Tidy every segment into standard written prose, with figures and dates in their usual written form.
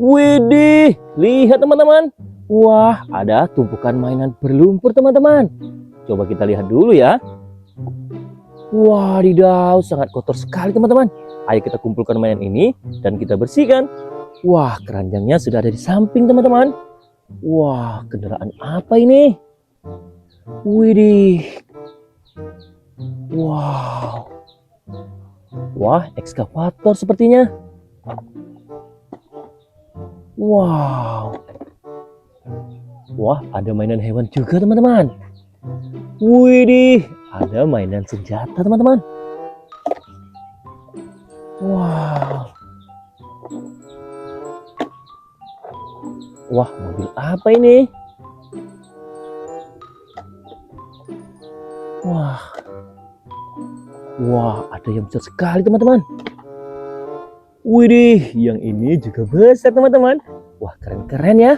Widih, lihat teman-teman. Wah, ada tumpukan mainan berlumpur teman-teman. Coba kita lihat dulu ya. Wadidaw, sangat kotor sekali teman-teman. Ayo kita kumpulkan mainan ini dan kita bersihkan. Wah, keranjangnya sudah ada di samping teman-teman. Wah, kendaraan apa ini? Widih. Wow. Wah, ekskavator sepertinya. Wow. Wah, ada mainan hewan juga teman-teman. Widih, ada mainan senjata teman-teman. Wow. Wah, mobil apa ini? Wah. Wah, ada yang besar sekali teman-teman. Widih, yang ini juga besar teman-teman. Wah, keren-keren ya.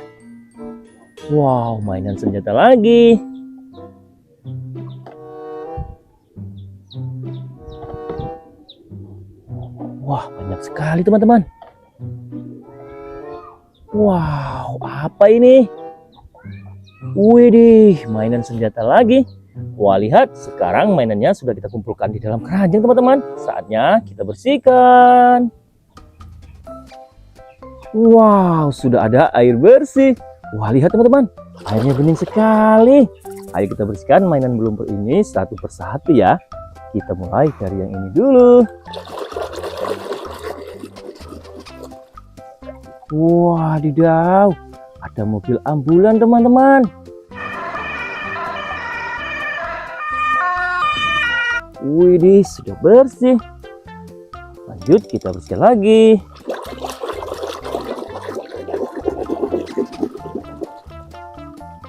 Wow, mainan senjata lagi. Wah, banyak sekali teman-teman. Wow, apa ini? Widih, mainan senjata lagi. Wah, lihat, sekarang mainannya sudah kita kumpulkan di dalam keranjang teman-teman. Saatnya kita bersihkan. Wow, sudah ada air bersih. Wah, lihat teman-teman, airnya bening sekali. Ayo kita bersihkan mainan berlumpur ini satu persatu ya. Kita mulai dari yang ini dulu. Wadidaw, ada mobil ambulan teman-teman. Widih, sudah bersih. Lanjut kita bersihkan lagi.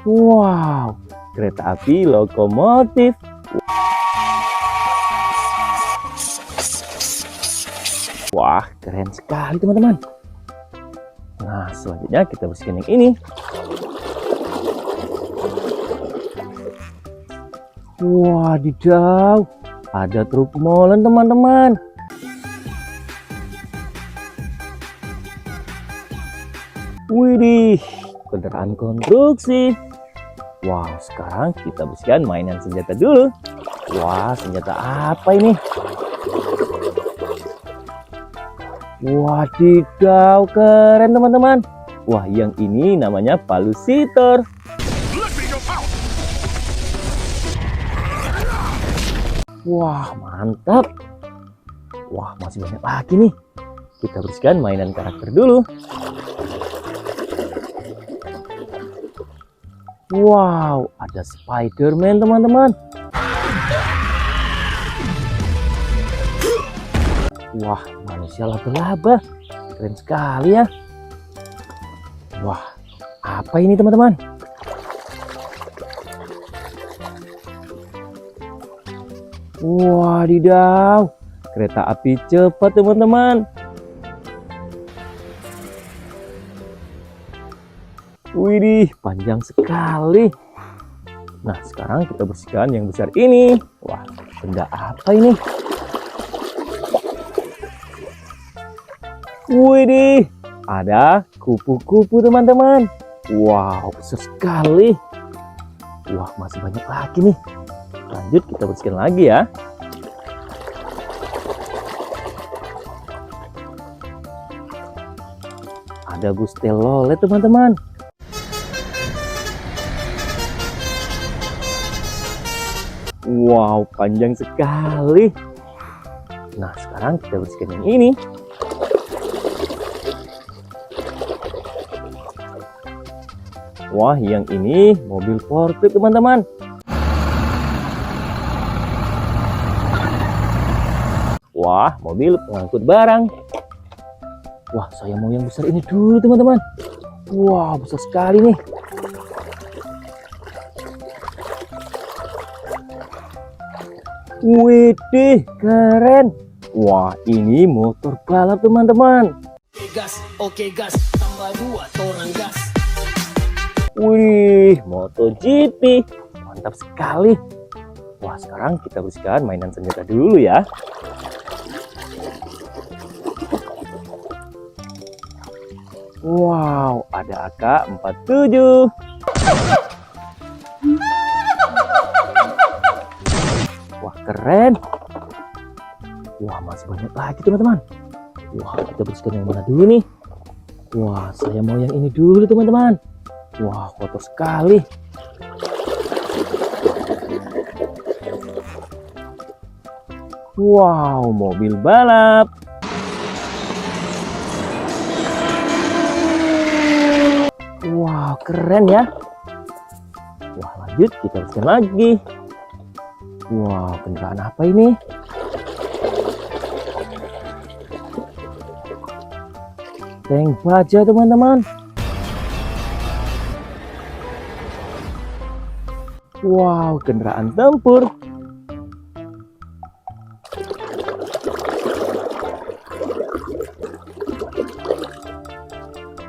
Wow, kereta api lokomotif. Wah, keren sekali teman-teman. Nah, selanjutnya kita bersihkan yang ini. Wadidaw, ada truk molen teman-teman. Widih, kendaraan konstruksi. Wow, sekarang kita bersihkan mainan senjata dulu. Wah, senjata apa ini? Wadidaw, keren teman-teman. Wah, yang ini namanya palusitor. Wah, mantap. Wah, masih banyak lagi nih. Kita bersihkan mainan karakter dulu. Wow, ada Spider-Man teman-teman. Wah, manusia laba-laba. Keren sekali ya. Wah, apa ini teman-teman? Wadidaw, kereta api cepat teman-teman. Widih, panjang sekali. Nah, sekarang kita bersihkan yang besar ini. Wah, benda apa ini? Widih, ada kupu-kupu teman-teman. Wow, besar sekali. Wah, masih banyak lagi nih. Lanjut kita bersihkan lagi ya. Ada bus telolet teman-teman. Wow, panjang sekali. Nah, sekarang kita bersihkan yang ini. Wah, yang ini mobil forklift teman-teman. Wah, mobil pengangkut barang. Wah, saya mau yang besar ini dulu teman-teman. Wah, besar sekali nih. Widih, keren. Wah, ini motor balap teman-teman. Gas, oke gas, tambah 2 torang gas. Wih, MotoGP. Mantap sekali. Wah, sekarang kita bersihkan mainan senjata dulu ya. Wow, ada AK-47. Wah, keren. Wah, masih banyak lagi teman-teman. Wah, kita bersihkan yang mana dulu nih? Wah, saya mau yang ini dulu teman-teman. Wah, kotor sekali. Wow, mobil balap. Wow, keren ya. Wah, lanjut kita bersihkan lagi. Wow, kendaraan apa ini? Tank baja teman-teman. Wow, kendaraan tempur.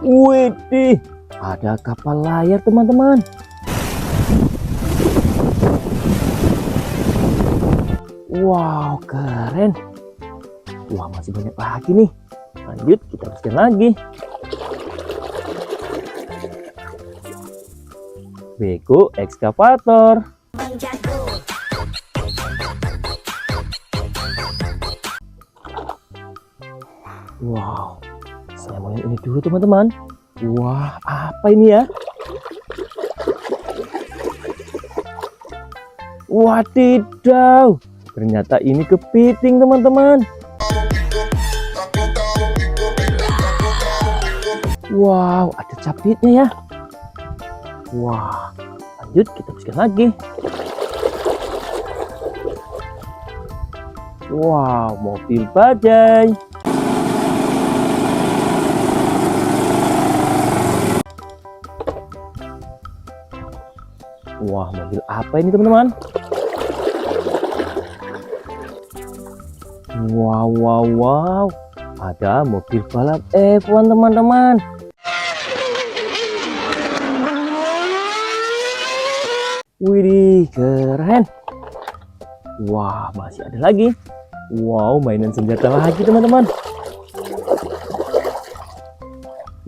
Widih, ada kapal layar teman-teman. Wow, keren. Wah, masih banyak lagi nih. Lanjut, kita bersihkan lagi. Beko ekskavator. Wow, saya mau yang ini dulu teman-teman. Wah, apa ini ya? Wadidaw, ternyata ini kepiting teman-teman. Wow, ada capitnya ya. Wah, lanjut kita bersihkan lagi. Wow, mobil bajai. Wah, mobil apa ini teman-teman? Wow, wow, wow. Ada mobil balap F1 teman-teman. Widih, keren. Wah, masih ada lagi. Wow, mainan senjata lagi teman-teman.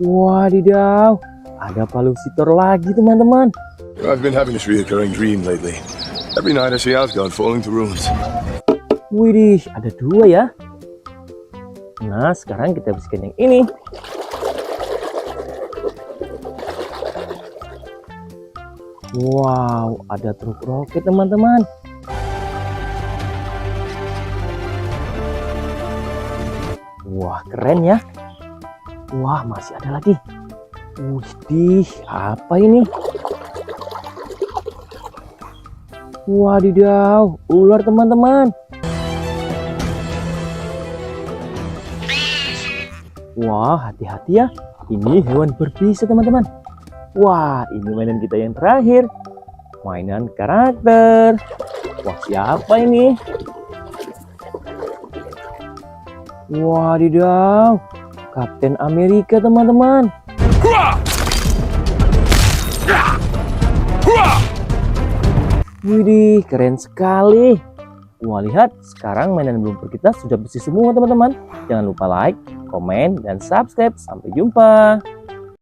Wadidaw, ada palusitor lagi teman-teman. I've been having this recurring dream lately. Every night I see Asgard falling to ruins. Widih, ada dua ya. Nah, sekarang kita bersihkan yang ini. Wow, ada truk roket teman-teman. Wah, keren ya. Wah, masih ada lagi. Widih, apa ini? Wadidaw, ular teman-teman. Wah, hati-hati ya. Ini hewan berbisa teman-teman. Wah, ini mainan kita yang terakhir. Mainan karakter. Wah, siapa ini? Wadidaw, Kapten Amerika teman-teman. Widih, keren sekali. Wah, lihat, sekarang mainan blooper kita sudah bersih semua teman-teman. Jangan lupa like, komen, dan subscribe. Sampai jumpa.